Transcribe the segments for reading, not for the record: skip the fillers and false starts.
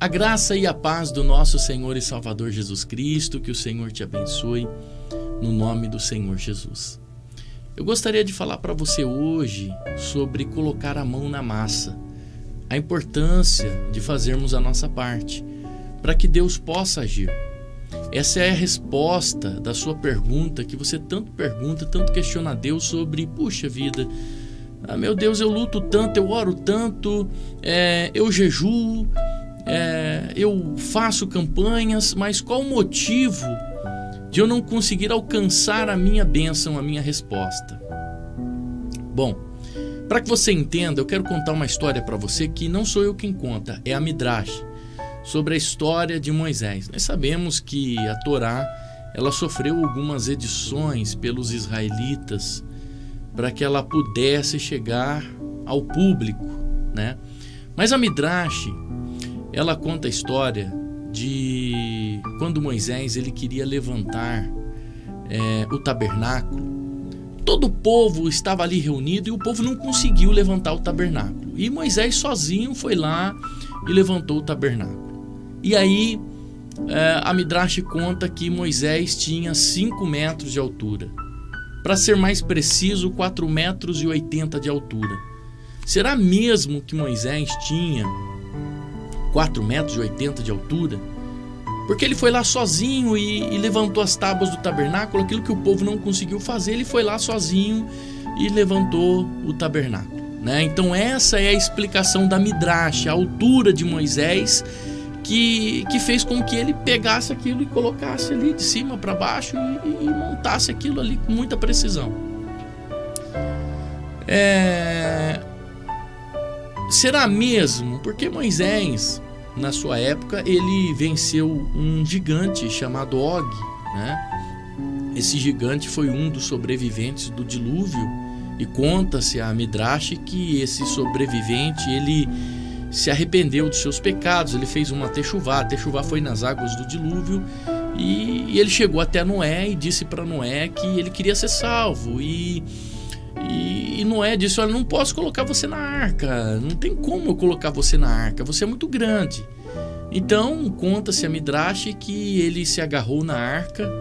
A graça e a paz do nosso Senhor e Salvador Jesus Cristo, que o Senhor te abençoe, no nome do Senhor Jesus. Eu gostaria de falar para você hoje sobre colocar a mão na massa, a importância de fazermos a nossa parte, para que Deus possa agir. Essa é a resposta da sua pergunta, que você tanto pergunta, tanto questiona a Deus sobre, puxa vida, meu Deus, eu luto tanto, eu oro tanto, eu jejuo, eu faço campanhas, mas qual o motivo de eu não conseguir alcançar a minha bênção, a minha resposta? Bom, para que você entenda, eu quero contar uma história para você que não sou eu quem conta, é a Midrash, sobre a história de Moisés. Nós sabemos que a Torá, ela sofreu algumas edições pelos israelitas para que ela pudesse chegar ao público, né? Mas a Midrash, ela conta a história de quando Moisés ele queria levantar o tabernáculo. Todo o povo estava ali reunido e o povo não conseguiu levantar o tabernáculo. E Moisés sozinho foi lá e levantou o tabernáculo. E aí a Midrash conta que Moisés tinha 5 metros de altura. Para ser mais preciso, 4,80 metros de altura. Será mesmo que Moisés tinha 4,80 metros de altura? Porque ele foi lá sozinho e levantou as tábuas do tabernáculo, aquilo que o povo não conseguiu fazer, ele foi lá sozinho e levantou o tabernáculo, né? Então essa é a explicação da Midrash, a altura de Moisés, que fez com que ele pegasse aquilo e colocasse ali de cima para baixo e montasse aquilo ali com muita precisão. Será mesmo? Porque Moisés, na sua época, ele venceu um gigante chamado Og, né? Esse gigante foi um dos sobreviventes do dilúvio e conta-se a Midrash que esse sobrevivente, ele se arrependeu dos seus pecados, ele fez uma techuvá. A techuvá foi nas águas do dilúvio e ele chegou até Noé e disse para Noé que ele queria ser salvo e Noé disse: olha, não posso colocar você na arca, não tem como eu colocar você na arca, você é muito grande. Então conta-se a Midrash que ele se agarrou na arca,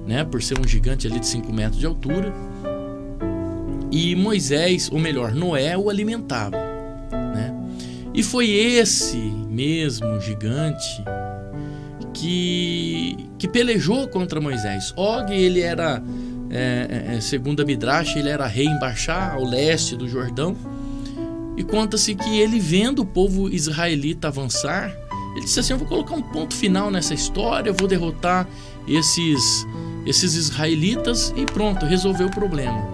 né, por ser um gigante ali de 5 metros de altura, e Moisés, ou melhor, Noé o alimentava, né? E foi esse mesmo gigante que pelejou contra Moisés. Og, ele era, segundo a Midrash, ele era rei em Baxá, ao leste do Jordão. E conta-se que ele, vendo o povo israelita avançar, ele disse assim: eu vou colocar um ponto final nessa história, eu vou derrotar esses israelitas e pronto, resolveu o problema.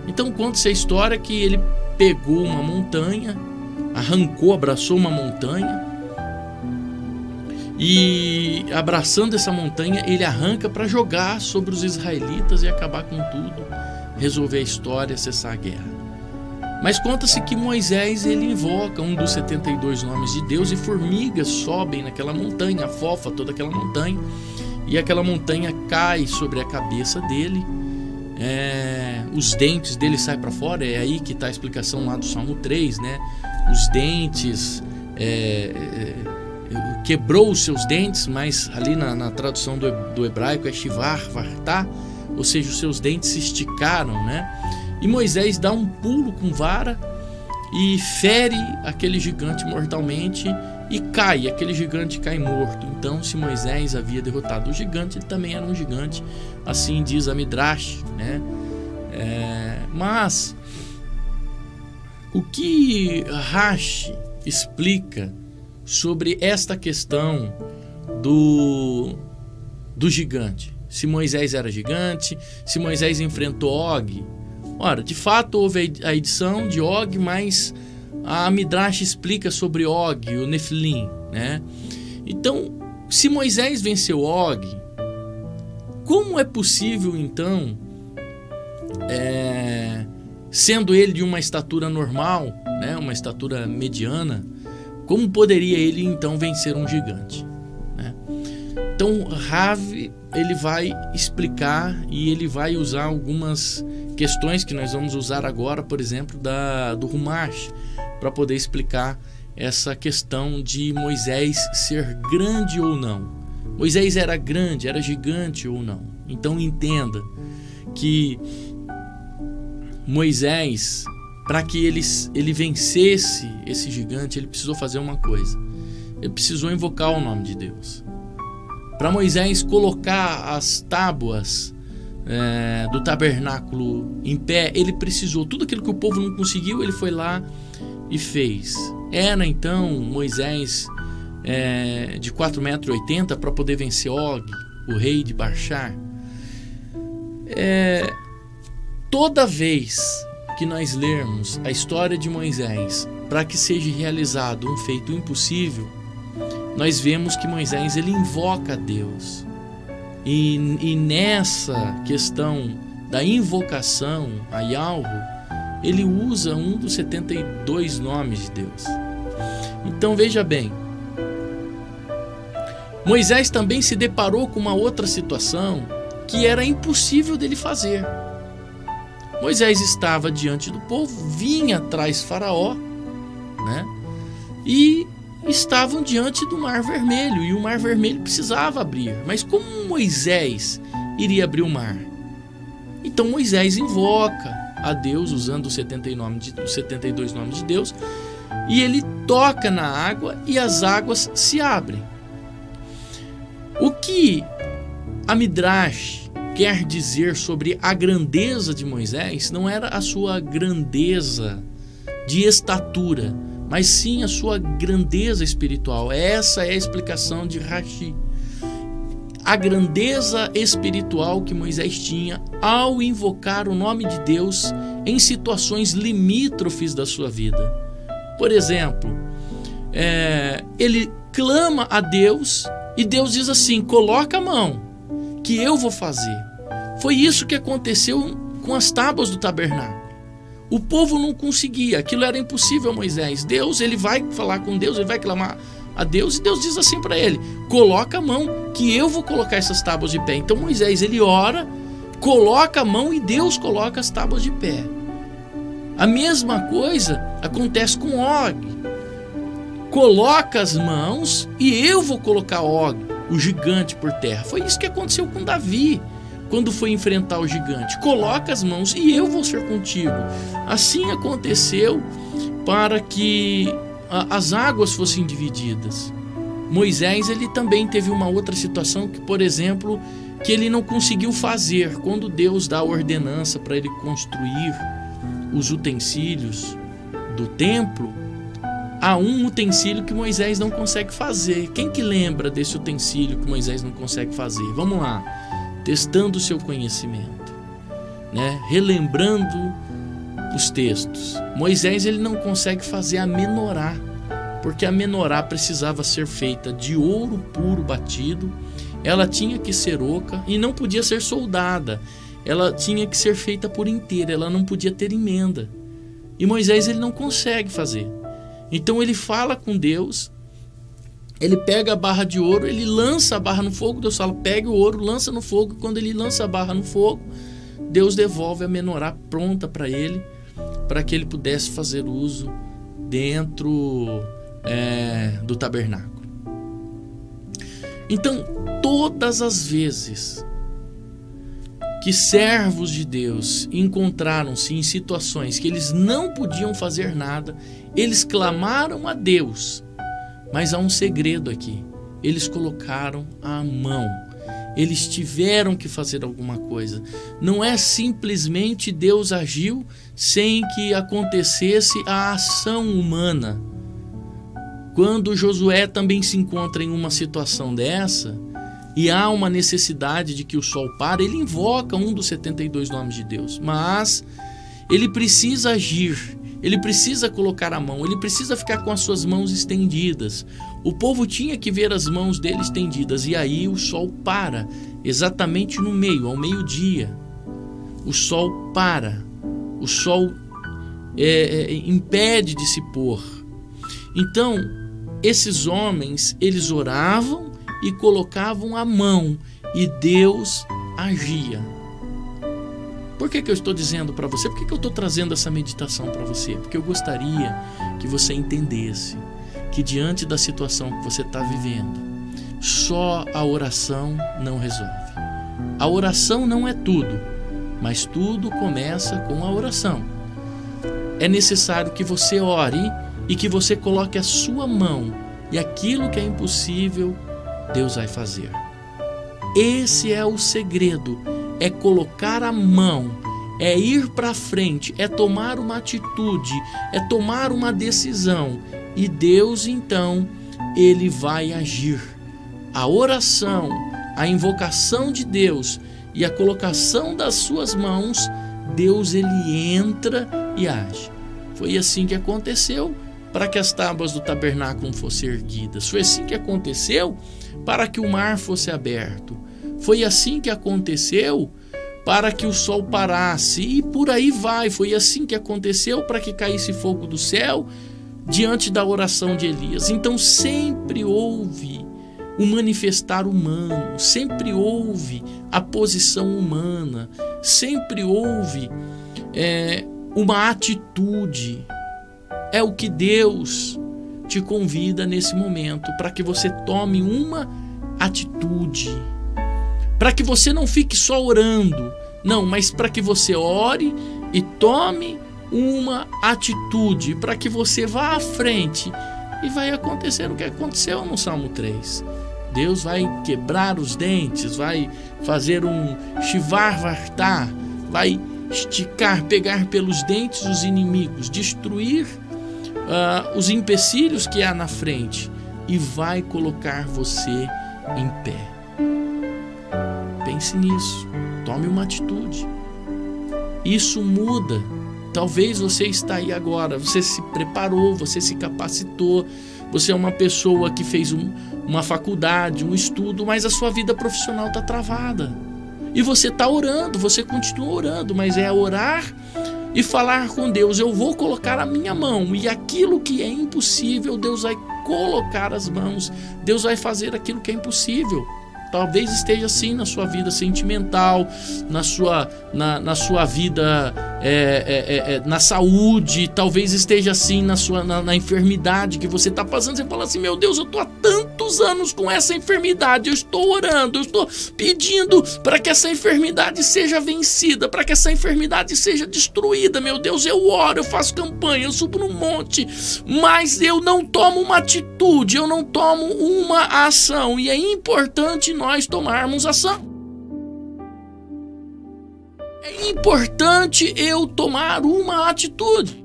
Então conta-se a história que ele pegou uma montanha, abraçou uma montanha e, abraçando essa montanha, ele arranca para jogar sobre os israelitas e acabar com tudo, resolver a história, cessar a guerra. Mas conta-se que Moisés, ele invoca um dos 72 nomes de Deus e formigas sobem naquela montanha, afofa toda aquela montanha e aquela montanha cai sobre a cabeça dele. Os dentes dele saem para fora, é aí que está a explicação lá do Salmo 3, né? Os dentes, quebrou os seus dentes, mas ali na tradução do hebraico é shivar vartá, ou seja, os seus dentes se esticaram, né? E Moisés dá um pulo com vara e fere aquele gigante mortalmente e cai, aquele gigante cai morto. Então, se Moisés havia derrotado o gigante, ele também era um gigante, assim diz a Midrash, né? Mas o que Rashi explica sobre esta questão do gigante? Se Moisés era gigante, se Moisés enfrentou Og. Ora, de fato houve a edição de Og, mas a Midrash explica sobre Og, o Nefilim, né? Então, se Moisés venceu Og, como é possível então, sendo ele de uma estatura normal, né, uma estatura mediana, como poderia ele então vencer um gigante, né? Então Rav, ele vai explicar e ele vai usar algumas questões que nós vamos usar agora, por exemplo, do Rumash, para poder explicar essa questão de Moisés ser grande ou não. Moisés era grande, era gigante ou não. Então entenda que Moisés, para que ele vencesse esse gigante, ele precisou fazer uma coisa. Ele precisou invocar o nome de Deus. Para Moisés colocar as tábuas do tabernáculo em pé, ele precisou. Tudo aquilo que o povo não conseguiu, ele foi lá e fez. Era então Moisés de 4,80 metros para poder vencer Og, o rei de Barchar. Toda vez que nós lermos a história de Moisés, para que seja realizado um feito impossível, nós vemos que Moisés ele invoca a Deus. E nessa questão da invocação a Yahweh, ele usa um dos 72 nomes de Deus. Então veja bem, Moisés também se deparou com uma outra situação que era impossível dele fazer. Moisés estava diante do povo, vinha atrás Faraó, né? E estavam diante do Mar Vermelho, e o Mar Vermelho precisava abrir. Mas como Moisés iria abrir o mar? Então Moisés invoca a Deus usando os 72 nomes de Deus, e ele toca na água e as águas se abrem. O que a Midrash quer dizer sobre a grandeza de Moisés não era a sua grandeza de estatura, mas sim a sua grandeza espiritual. Essa é a explicação de Rashi. A grandeza espiritual que Moisés tinha ao invocar o nome de Deus em situações limítrofes da sua vida. Por exemplo, ele clama a Deus e Deus diz assim: coloca a mão, que eu vou fazer. Foi isso que aconteceu com as tábuas do tabernáculo. O povo não conseguia, aquilo era impossível a Moisés. Deus, ele vai falar com Deus, ele vai clamar a Deus, e Deus diz assim para ele: coloca a mão, que eu vou colocar essas tábuas de pé. Então Moisés, ele ora, coloca a mão e Deus coloca as tábuas de pé. A mesma coisa acontece com Og. Coloca as mãos e eu vou colocar Og, o gigante, por terra. Foi isso que aconteceu com Davi, quando foi enfrentar o gigante. Coloca as mãos e eu vou ser contigo. Assim aconteceu para que as águas fossem divididas. Moisés, ele também teve uma outra situação que, por exemplo, que ele não conseguiu fazer. Quando Deus dá a ordenança para ele construir os utensílios do templo, há um utensílio que Moisés não consegue fazer. Quem que lembra desse utensílio que Moisés não consegue fazer? Vamos lá, testando o seu conhecimento, né? Relembrando os textos. Moisés, ele não consegue fazer a menorá, porque a menorá precisava ser feita de ouro puro batido, ela tinha que ser oca e não podia ser soldada, ela tinha que ser feita por inteira, ela não podia ter emenda. E Moisés, ele não consegue fazer. Então ele fala com Deus, ele pega a barra de ouro, ele lança a barra no fogo, Deus fala: pegue o ouro, lança no fogo. E quando ele lança a barra no fogo, Deus devolve a menorá pronta para ele, para que ele pudesse fazer uso dentro do tabernáculo. Então, todas as vezes que servos de Deus encontraram-se em situações que eles não podiam fazer nada, eles clamaram a Deus. Mas há um segredo aqui: eles colocaram a mão, eles tiveram que fazer alguma coisa. Não é simplesmente Deus agiu sem que acontecesse a ação humana. Quando Josué também se encontra em uma situação dessa, e há uma necessidade de que o sol pare, ele invoca um dos 72 nomes de Deus, mas ele precisa agir, ele precisa colocar a mão, ele precisa ficar com as suas mãos estendidas. O povo tinha que ver as mãos dele estendidas, e aí o sol para, exatamente no meio, ao meio-dia. O sol para, o sol impede de se pôr. Então, esses homens, eles oravam e colocavam a mão, e Deus agia. Por que eu estou dizendo para você? Por que eu estou trazendo essa meditação para você? Porque eu gostaria que você entendesse que diante da situação que você está vivendo, só a oração não resolve. A oração não é tudo, mas tudo começa com a oração. É necessário que você ore e que você coloque a sua mão, e aquilo que é impossível, Deus vai fazer. Esse é o segredo, é colocar a mão, é ir para frente, é tomar uma atitude, é tomar uma decisão, e Deus então, Ele vai agir. A oração, a invocação de Deus e a colocação das suas mãos, Deus ele entra e age. Foi assim que aconteceu para que as tábuas do tabernáculo fossem erguidas. Foi assim que aconteceu para que o mar fosse aberto. Foi assim que aconteceu para que o sol parasse, e por aí vai. Foi assim que aconteceu para que caísse fogo do céu diante da oração de Elias. Então sempre houve o manifestar humano, sempre houve a posição humana, sempre houve uma atitude. É o que Deus te convida nesse momento, para que você tome uma atitude, para que você não fique só orando, não, mas para que você ore e tome uma atitude, para que você vá à frente e vai acontecer o que aconteceu no Salmo 3. Deus vai quebrar os dentes, vai fazer um shivar vartar, vai esticar, pegar pelos dentes os inimigos, destruir os empecilhos que há na frente e vai colocar você em pé. Pense nisso, tome uma atitude. Isso muda. Talvez você está aí agora, você se preparou, você se capacitou, você é uma pessoa que fez uma faculdade, um estudo, mas a sua vida profissional está travada. E você está orando, você continua orando, mas é orar e falar com Deus. Eu vou colocar a minha mão, e aquilo que é impossível, Deus vai colocar as mãos, Deus vai fazer aquilo que é impossível. Talvez esteja assim na sua vida sentimental, na sua vida na saúde, talvez esteja assim na enfermidade que você está passando. Você fala assim: meu Deus, eu estou há tantos anos com essa enfermidade, eu estou orando, eu estou pedindo para que essa enfermidade seja vencida, para que essa enfermidade seja destruída. Meu Deus, eu oro, eu faço campanha, eu subo no monte, mas eu não tomo uma atitude, eu não tomo uma ação, e é importante nós tomarmos ação. É importante eu tomar uma atitude.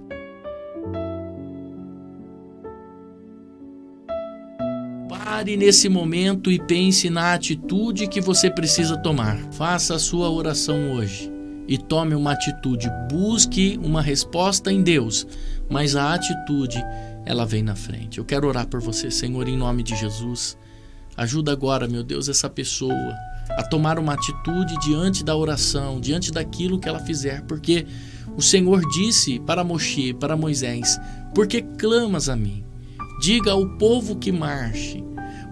Pare nesse momento e pense na atitude que você precisa tomar. Faça a sua oração hoje e tome uma atitude. Busque uma resposta em Deus, mas a atitude, ela vem na frente. Eu quero orar por você, Senhor, em nome de Jesus. Ajuda agora, meu Deus, essa pessoa a tomar uma atitude diante da oração, diante daquilo que ela fizer, porque o Senhor disse para Moshe, para Moisés: porque clamas a mim? Diga ao povo que marche.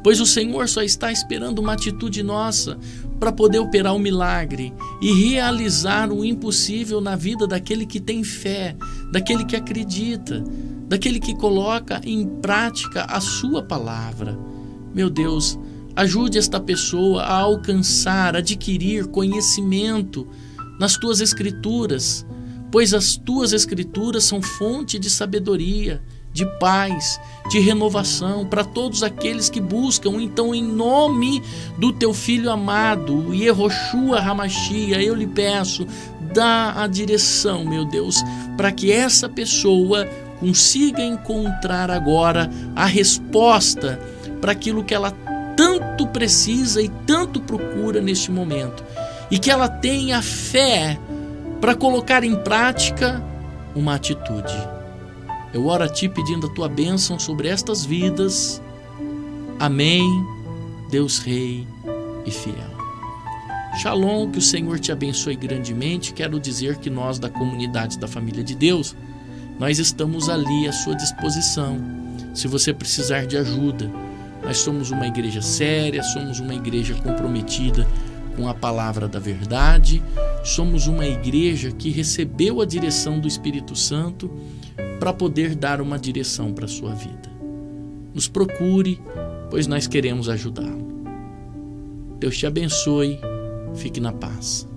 Pois o Senhor só está esperando uma atitude nossa para poder operar o milagre e realizar o impossível na vida daquele que tem fé, daquele que acredita, daquele que coloca em prática a sua palavra. Meu Deus, ajude esta pessoa a alcançar, adquirir conhecimento nas tuas escrituras, pois as tuas escrituras são fonte de sabedoria, de paz, de renovação para todos aqueles que buscam. Então, em nome do teu Filho amado, Yehoshua Hamashia, eu lhe peço, dá a direção, meu Deus, para que essa pessoa consiga encontrar agora a resposta para aquilo que ela tanto precisa e tanto procura neste momento, e que ela tenha fé para colocar em prática uma atitude. Eu oro a Ti pedindo a Tua bênção sobre estas vidas. Amém, Deus Rei e fiel. Shalom, que o Senhor te abençoe grandemente. Quero dizer que nós da comunidade da Família de Deus, nós estamos ali à sua disposição, se você precisar de ajuda. Nós somos uma igreja séria, somos uma igreja comprometida com a palavra da verdade, somos uma igreja que recebeu a direção do Espírito Santo para poder dar uma direção para a sua vida. nos procure, pois nós queremos ajudá-lo. Deus te abençoe, fique na paz.